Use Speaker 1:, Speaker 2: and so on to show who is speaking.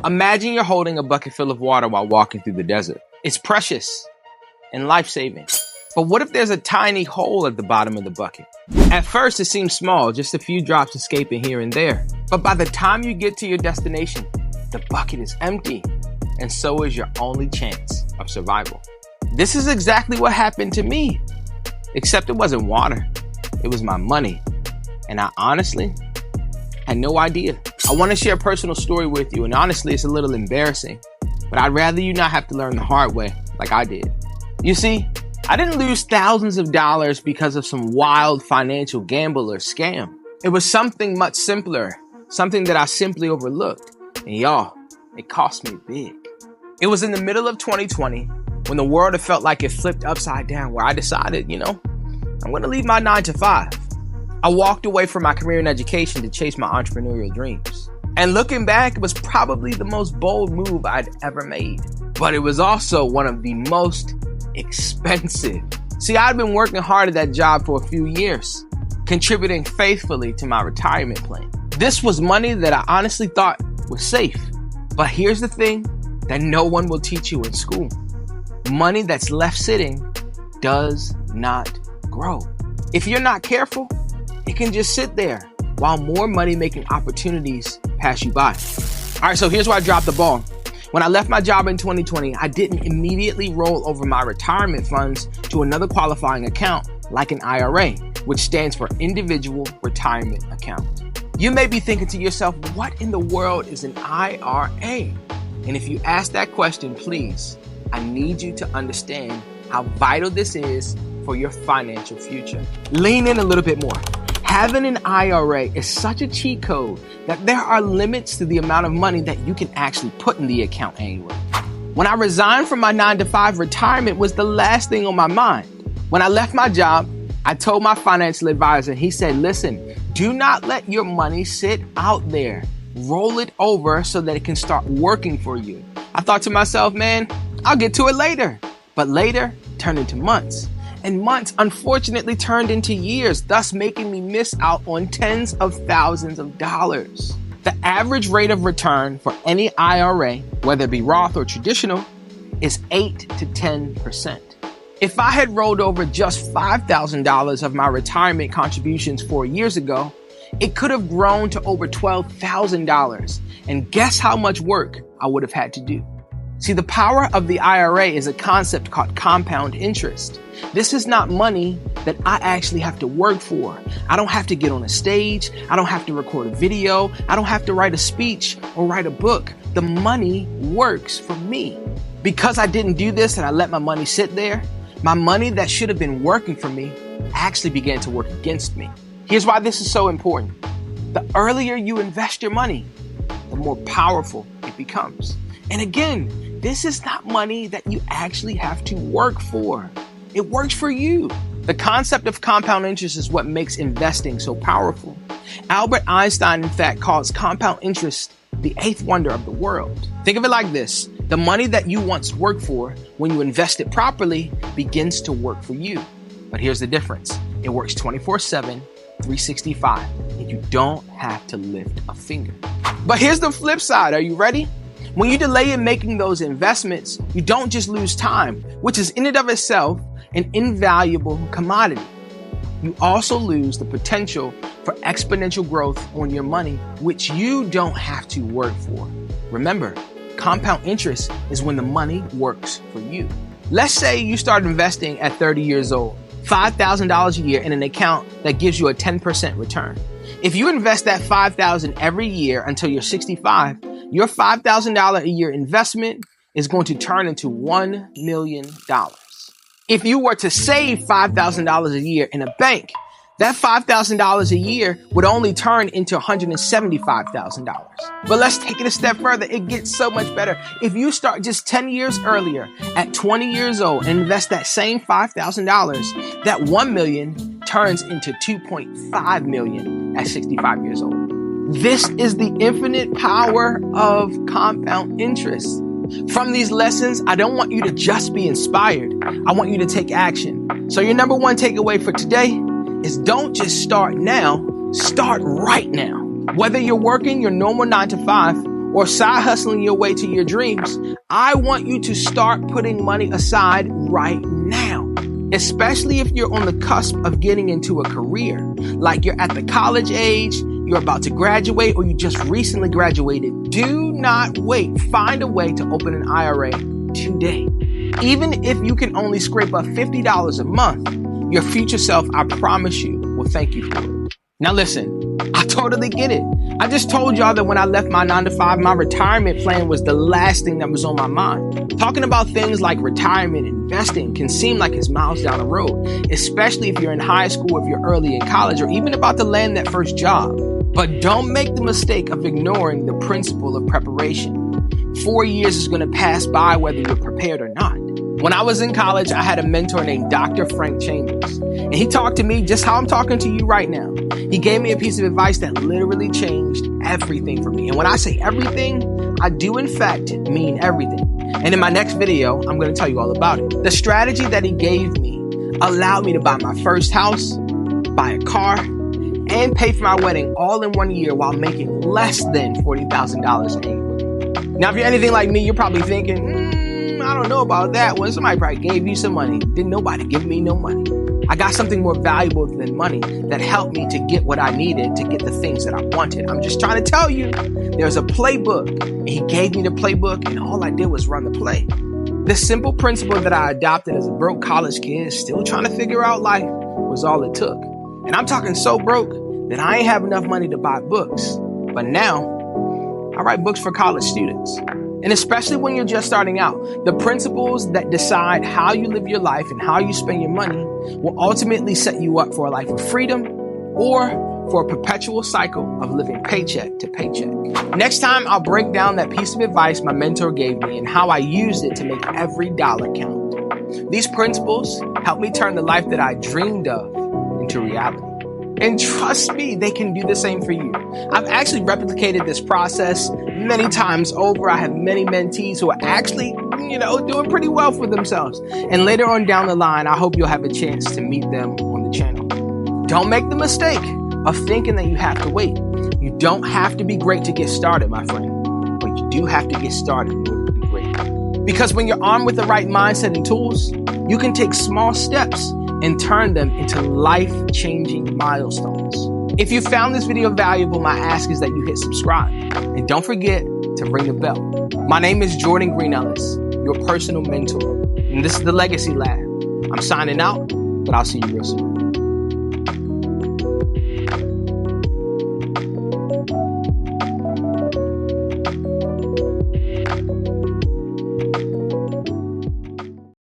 Speaker 1: Imagine you're holding a bucket full of water while walking through the desert. It's precious and life-saving. But what if there's a tiny hole at the bottom of the bucket? At first, it seems small, just a few drops escaping here and there. But by the time you get to your destination, the bucket is empty, and so is your only chance of survival. This is exactly what happened to me, except it wasn't water. It was my money. And I honestly had no idea. I want to share a personal story with you, and honestly, it's a little embarrassing, but I'd rather you not have to learn the hard way like I did. You see, I didn't lose thousands of dollars because of some wild financial gamble or scam. It was something much simpler, something that I simply overlooked. And y'all, it cost me big. It was in the middle of 2020 when the world had felt like it flipped upside down, where I decided, I'm going to leave my 9-to-5. I walked away from my career in education to chase my entrepreneurial dreams. And looking back, it was probably the most bold move I'd ever made. But it was also one of the most expensive. See, I'd been working hard at that job for a few years, contributing faithfully to my retirement plan. This was money that I honestly thought was safe. But here's the thing that no one will teach you in school. Money that's left sitting does not grow. If you're not careful, it can just sit there while more money-making opportunities pass you by. All right, so here's where I dropped the ball. When I left my job in 2020, I didn't immediately roll over my retirement funds to another qualifying account like an IRA, which stands for Individual Retirement Account. You may be thinking to yourself, what in the world is an IRA? And if you ask that question, please, I need you to understand how vital this is for your financial future. Lean in a little bit more. Having an IRA is such a cheat code that there are limits to the amount of money that you can actually put in the account annually. When I resigned from my 9-to-5, retirement was the last thing on my mind. When I left my job, I told my financial advisor, he said, listen, do not let your money sit out there. Roll it over so that it can start working for you. I thought to myself, man, I'll get to it later. But later turned into months. And months, unfortunately, turned into years, thus making me miss out on tens of thousands of dollars. The average rate of return for any IRA, whether it be Roth or traditional, is 8 to 10%. If I had rolled over just $5,000 of my retirement contributions 4 years ago, it could have grown to over $12,000. And guess how much work I would have had to do? See, the power of the IRA is a concept called compound interest. This is not money that I actually have to work for. I don't have to get on a stage. I don't have to record a video. I don't have to write a speech or write a book. The money works for me. Because I didn't do this and I let my money sit there, my money that should have been working for me actually began to work against me. Here's why this is so important. The earlier you invest your money, the more powerful it becomes. And again, this is not money that you actually have to work for. It works for you. The concept of compound interest is what makes investing so powerful. Albert Einstein, in fact, calls compound interest the eighth wonder of the world. Think of it like this. The money that you once worked for, when you invest it properly, begins to work for you. But here's the difference. It works 24/7, 365, and you don't have to lift a finger. But here's the flip side. Are you ready? When you delay in making those investments, you don't just lose time, which is in and of itself an invaluable commodity. You also lose the potential for exponential growth on your money, which you don't have to work for. Remember, compound interest is when the money works for you. Let's say you start investing at 30 years old, $5,000 a year in an account that gives you a 10% return. If you invest that $5,000 every year until you're 65, your $5,000 a year investment is going to turn into $1 million. If you were to save $5,000 a year in a bank, that $5,000 a year would only turn into $175,000. But let's take it a step further. It gets so much better. If you start just 10 years earlier at 20 years old and invest that same $5,000, that $1 million turns into $2.5 million at 65 years old. This is the infinite power of compound interest. From these lessons, I don't want you to just be inspired. I want you to take action. So your number one takeaway for today is don't just start now, start right now. Whether you're working your normal 9-to-5 or side hustling your way to your dreams, I want you to start putting money aside right now. Especially if you're on the cusp of getting into a career, like you're at the college age, you're about to graduate, or you just recently graduated. Do not wait. Find a way to open an IRA today. Even if you can only scrape up $50 a month, your future self, I promise you, will thank you for it. Now listen, I totally get it. I just told y'all that when I left my 9-to-5, my retirement plan was the last thing that was on my mind. Talking about things like retirement and investing can seem like it's miles down the road, especially if you're in high school, if you're early in college, or even about to land that first job. But don't make the mistake of ignoring the principle of preparation. 4 years is going to pass by whether you're prepared or not. When I was in college, I had a mentor named Dr. Frank Chambers, and he talked to me just how I'm talking to you right now. He gave me a piece of advice that literally changed everything for me. And when I say everything, I do in fact mean everything. And in my next video, I'm going to tell you all about it. The strategy that he gave me allowed me to buy my first house, buy a car, and pay for my wedding all in 1 year while making less than $40,000 annually. Now, if you're anything like me, you're probably thinking, I don't know about that one. Somebody probably gave you some money. Didn't nobody give me no money. I got something more valuable than money that helped me to get what I needed to get the things that I wanted. I'm just trying to tell you, there's a playbook. And he gave me the playbook, and all I did was run the play. The simple principle that I adopted as a broke college kid, still trying to figure out life, was all it took. And I'm talking so broke that I ain't have enough money to buy books. But now, I write books for college students. And especially when you're just starting out, the principles that decide how you live your life and how you spend your money will ultimately set you up for a life of freedom or for a perpetual cycle of living paycheck to paycheck. Next time, I'll break down that piece of advice my mentor gave me and how I used it to make every dollar count. These principles help me turn the life that I dreamed of into reality. And trust me, they can do the same for you. I've actually replicated this process many times over. I have many mentees who are actually, doing pretty well for themselves. And later on down the line, I hope you'll have a chance to meet them on the channel. Don't make the mistake of thinking that you have to wait. You don't have to be great to get started, my friend, but you do have to get started in order to be great. Because when you're armed with the right mindset and tools, you can take small steps and turn them into life-changing milestones. If you found this video valuable, my ask is that you hit subscribe. And don't forget to ring the bell. My name is Jordan Green-Ellis, your personal mentor. And this is the Legacy Lab. I'm signing out, but I'll see you real soon.